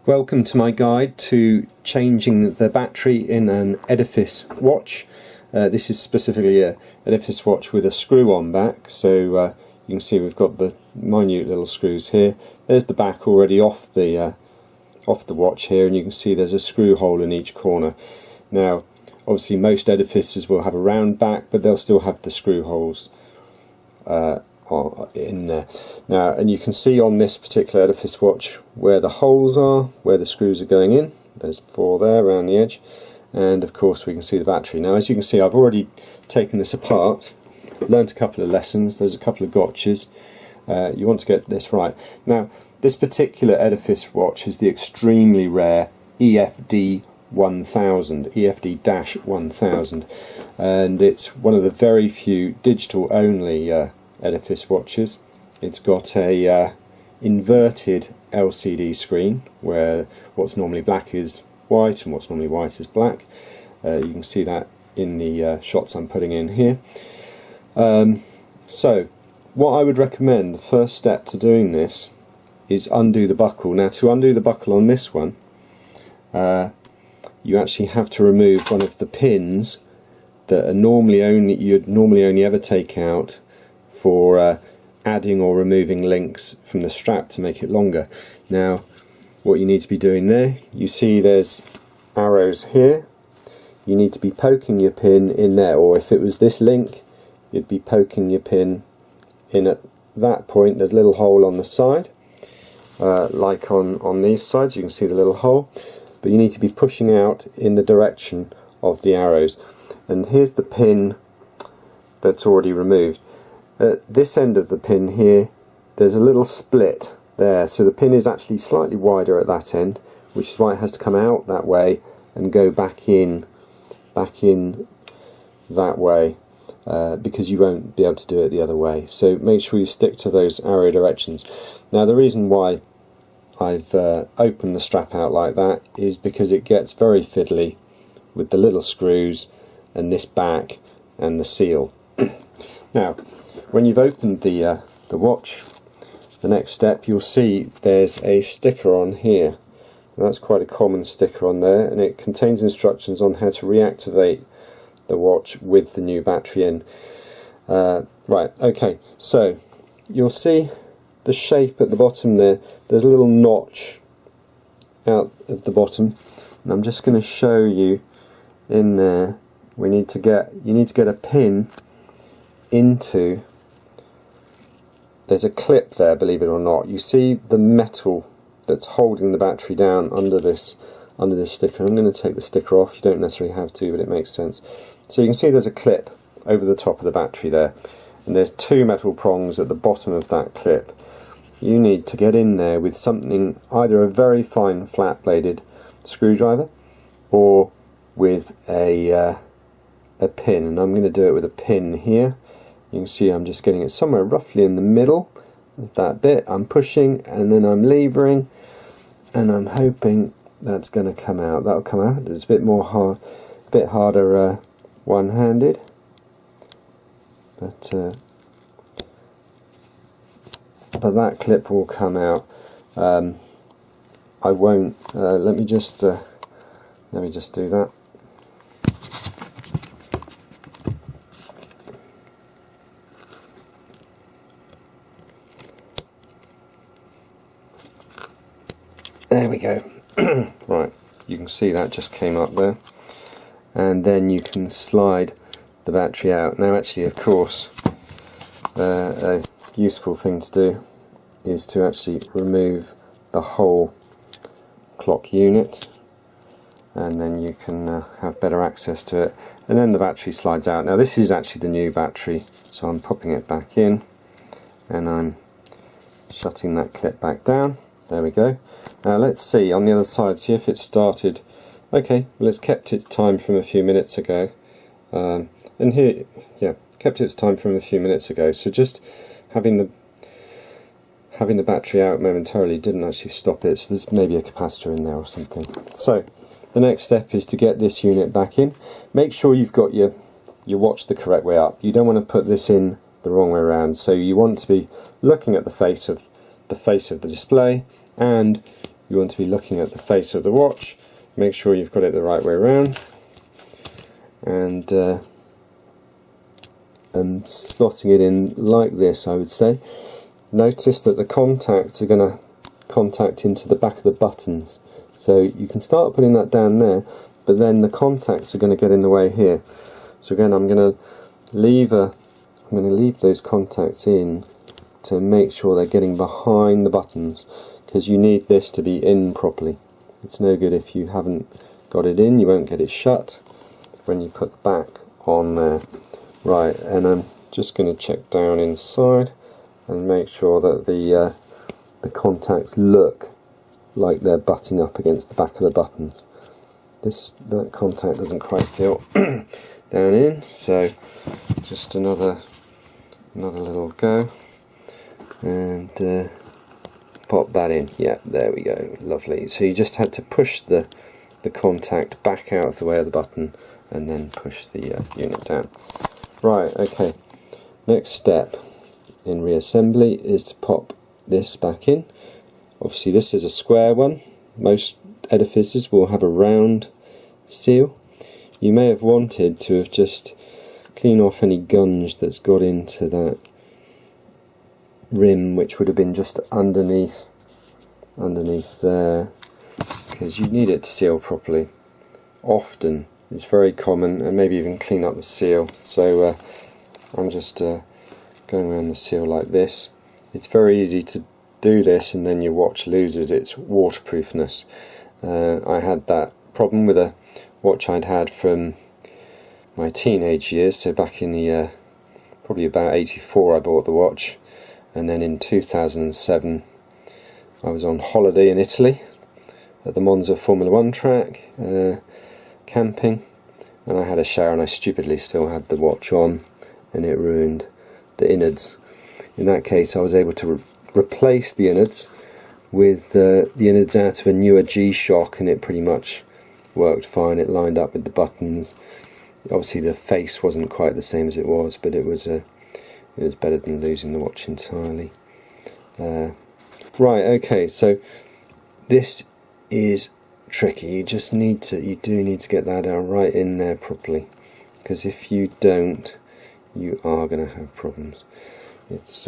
Welcome to my guide to changing the battery in an Edifice watch. This is specifically a Edifice watch with a screw on back, so you can see we've got the minute little screws here. There's the back already off the watch here, and you can see there's a screw hole in each corner. Now obviously most Edifices will have a round back, but they'll still have the screw holes in there. Now, and you can see on this particular Edifice watch where the holes are, where the screws are going in. There's 4 there around the edge, and of course we can see the battery. Now as you can see, I've already taken this apart, learnt a couple of lessons. There's a couple of gotchas. You want to get this right. Now this particular Edifice watch is the extremely rare EFD-1000, EFD-1000, and it's one of the very few digital only Edifice watches. It's got a inverted LCD screen where what's normally black is white and what's normally white is black. You can see that in the shots I'm putting in here. So what I would recommend, the first step to doing this is undo the buckle. Now to undo the buckle on this one, you actually have to remove one of the pins that are you'd normally only ever take out for adding or removing links from the strap to make it longer. Now what you need to be doing there, you see there's arrows here. You need to be poking your pin in there, or if it was this link, you'd be poking your pin in at that point. There's a little hole on the side, like on these sides. You can see the little hole, but you need to be pushing out in the direction of the arrows. And here's the pin that's already removed. At this end of the pin here, there's a little split there, so the pin is actually slightly wider at that end, which is why it has to come out that way and go back in that way, because you won't be able to do it the other way. So make sure you stick to those arrow directions. Now the reason why I've opened the strap out like that is because it gets very fiddly with the little screws and this back and the seal. Now when you've opened the watch, the next step, you'll see there's a sticker on here. Now, that's quite a common sticker on there, and it contains instructions on how to reactivate the watch with the new battery in. Right, okay, so you'll see the shape at the bottom there. There's a little notch out of the bottom, and I'm just going to show you in there. You need to get a pin into. There's a clip there, believe it or not. You see the metal that's holding the battery down under this sticker. I'm going to take the sticker off. You don't necessarily have to, but it makes sense. So you can see there's a clip over the top of the battery there, and there's 2 metal prongs at the bottom of that clip. You need to get in there with something, either a very fine flat bladed screwdriver or with a pin, and I'm going to do it with a pin here. You can see I'm just getting it somewhere roughly in the middle of that bit. I'm pushing and then I'm levering, and I'm hoping that's going to come out. That'll come out. It's a bit harder one-handed, but that clip will come out. I won't. Let me just do that. There we go. Right, you can see that just came up there, and then you can slide the battery out. Now actually, of course, a useful thing to do is to actually remove the whole clock unit, and then you can have better access to it, and then the battery slides out. Now this is actually the new battery, so I'm popping it back in and I'm shutting that clip back down. There we go. Now let's see on the other side, see if it started. Okay, well it's kept its time from a few minutes ago, and here, yeah, kept its time from a few minutes ago. So just having the battery out momentarily didn't actually stop it, so there's maybe a capacitor in there or something. So the next step is to get this unit back in. Make sure you've got your watch the correct way up. You don't want to put this in the wrong way around, so you want to be looking at the face of the display, and you want to be looking at the face of the watch. Make sure you've got it the right way around, and slotting it in like this, I would say. Notice that the contacts are going to contact into the back of the buttons, so you can start putting that down there, but then the contacts are going to get in the way here. So again, I'm going to leave those contacts in to make sure they're getting behind the buttons, because you need this to be in properly. It's no good if you haven't got it in, you won't get it shut when you put the back on there. Right, and I'm just going to check down inside and make sure that the contacts look like they're butting up against the back of the buttons. That contact doesn't quite feel down in, so just another little go, and pop that in. Yeah, there we go, lovely. So you just had to push the contact back out of the way of the button and then push the unit down. Right, okay, next step in reassembly is to pop this back in. Obviously this is a square one. Most edifices will have a round seal. You may have wanted to have just clean off any gunge that's got into that rim, which would have been just underneath there, because you need it to seal properly. Often it's very common, and maybe even clean up the seal. So I'm just going around the seal like this. It's very easy to do this and then your watch loses its waterproofness. I had that problem with a watch I'd had from my teenage years, so back in the probably about 84 I bought the watch, and then in 2007 I was on holiday in Italy at the Monza Formula 1 track, camping, and I had a shower and I stupidly still had the watch on, and it ruined the innards. In that case I was able to replace the innards with the innards out of a newer G-Shock, and it pretty much worked fine. It lined up with the buttons. Obviously the face wasn't quite the same as it was, but it was better than losing the watch entirely. Right, okay, so this is tricky. You do need to get that right in there properly, because if you don't, you are going to have problems. It's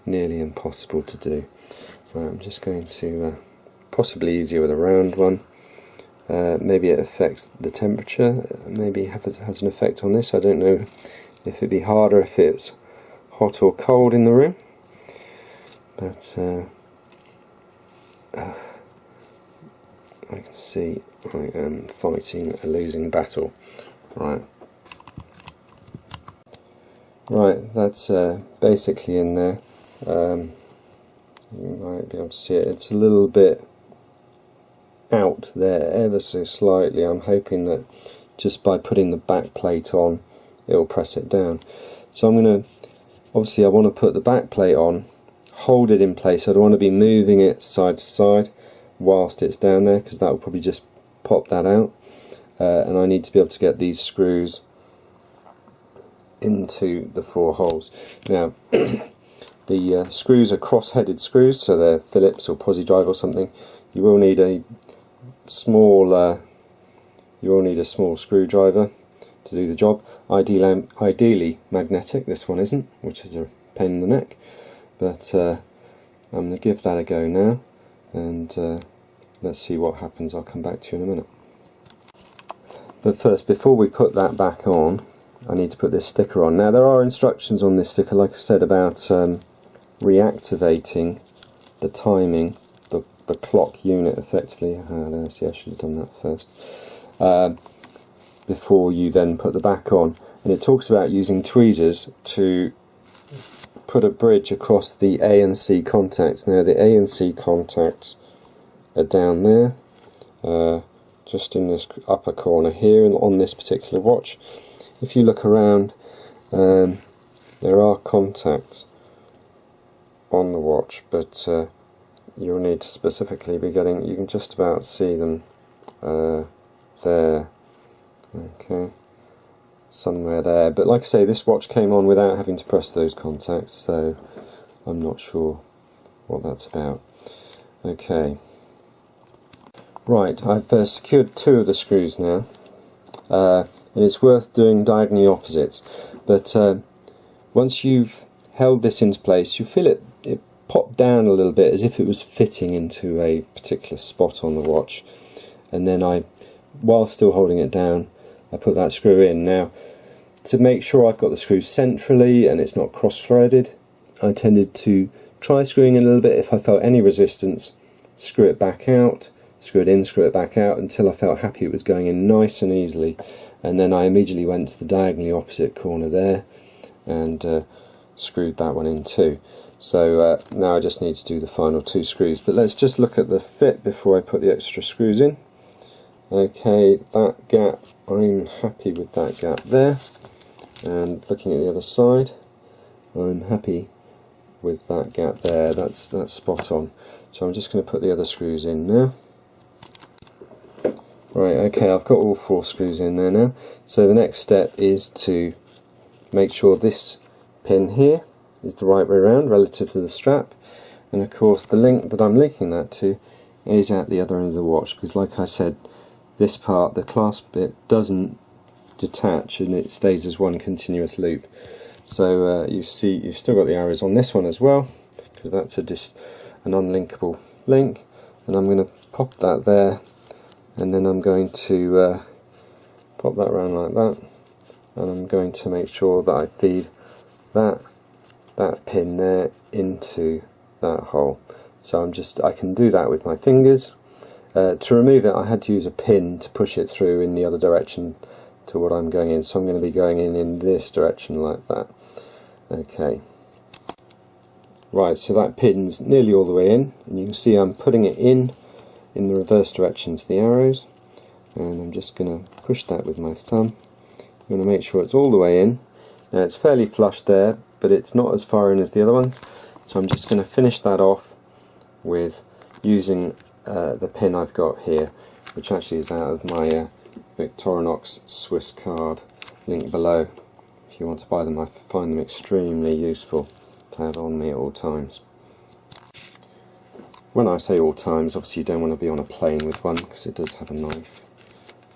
nearly impossible to do. Right, I'm just going to possibly easier with a round one. Maybe it affects the temperature, maybe it has an effect on this. I don't know if it'd be harder if it's hot or cold in the room, but I can see I am fighting a losing battle. Right, that's basically in there. You might be able to see it. It's a little bit out there, ever so slightly. I'm hoping that just by putting the back plate on, it'll press it down. So I'm going to, obviously I want to put the back plate on, hold it in place. I don't want to be moving it side to side whilst it's down there, because that will probably just pop that out. And I need to be able to get these screws into the 4 holes. Now the screws are cross-headed screws, so they're Phillips or Posi Drive or something. You will need a small screwdriver to do the job. Ideally magnetic. This one isn't, which is a pain in the neck. But I'm going to give that a go now, and let's see what happens. I'll come back to you in a minute. But first, before we put that back on, I need to put this sticker on. Now there are instructions on this sticker, like I said, about reactivating the timing, the clock unit effectively. See, I should have done that first. Before you then put the back on. And it talks about using tweezers to put a bridge across the A and C contacts. Now the A and C contacts are down there, just in this upper corner here on this particular watch. If you look around, there are contacts on the watch, but you'll need to specifically be getting, you can just about see them there, okay, somewhere there. But like I say, this watch came on without having to press those contacts, so I'm not sure what that's about. Okay, Right, I've secured 2 of the screws now, and it's worth doing diagonally opposites, but once you've held this into place, you feel it pop down a little bit as if it was fitting into a particular spot on the watch, and then while still holding it down, I put that screw in. Now, to make sure I've got the screw centrally and it's not cross-threaded, I tended to try screwing in a little bit. If I felt any resistance, screw it back out, screw it in, screw it back out, until I felt happy it was going in nice and easily, and then I immediately went to the diagonally opposite corner there and screwed that one in too. So now I just need to do the final 2 screws, but let's just look at the fit before I put the extra screws in. Okay, that gap, I'm happy with that gap there, and looking at the other side, I'm happy with that gap there. That's spot on. So I'm just going to put the other screws in now. Right, okay, I've got all 4 screws in there now. So the next step is to make sure this pin here is the right way around relative to the strap, and of course the link that I'm linking that to is at the other end of the watch, because like I said, this part, the clasp bit, doesn't detach and it stays as one continuous loop. So you see you've still got the arrows on this one as well, because that's an unlinkable link, and I'm going to pop that there, and then I'm going to pop that around like that, and I'm going to make sure that I feed that pin there into that hole. So I can do that with my fingers. To remove it, I had to use a pin to push it through in the other direction to what I'm going in, so I'm going to be going in this direction like that. Okay, right, so that pin's nearly all the way in, and you can see I'm putting it in the reverse direction to the arrows, and I'm just going to push that with my thumb. I'm going to make sure it's all the way in. Now it's fairly flush there, but it's not as far in as the other ones, so I'm just going to finish that off with using the pin I've got here, which actually is out of my Victorinox Swiss card, link below. If you want to buy them, I find them extremely useful to have on me at all times. When I say all times, obviously you don't want to be on a plane with one, because it does have a knife,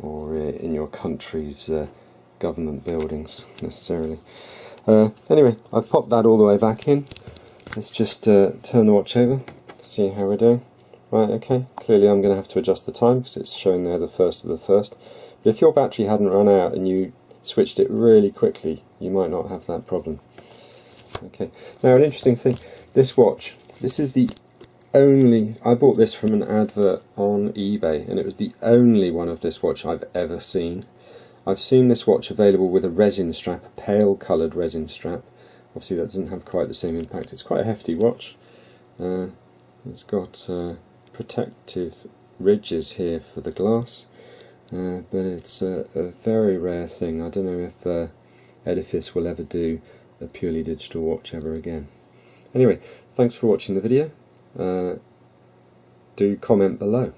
or in your country's government buildings necessarily. Anyway, I've popped that all the way back in. Let's just turn the watch over to see how we're doing. Right, okay, clearly I'm going to have to adjust the time because it's showing there the 1st of the 1st. But if your battery hadn't run out and you switched it really quickly, you might not have that problem. Okay, now an interesting thing, this watch, this is the only, I bought this from an advert on eBay, and it was the only one of this watch I've ever seen. I've seen this watch available with a resin strap, a pale coloured resin strap. Obviously that doesn't have quite the same impact. It's quite a hefty watch. It's got protective ridges here for the glass, but it's a very rare thing. I don't know if Edifice will ever do a purely digital watch ever again. Anyway, thanks for watching the video. Do comment below.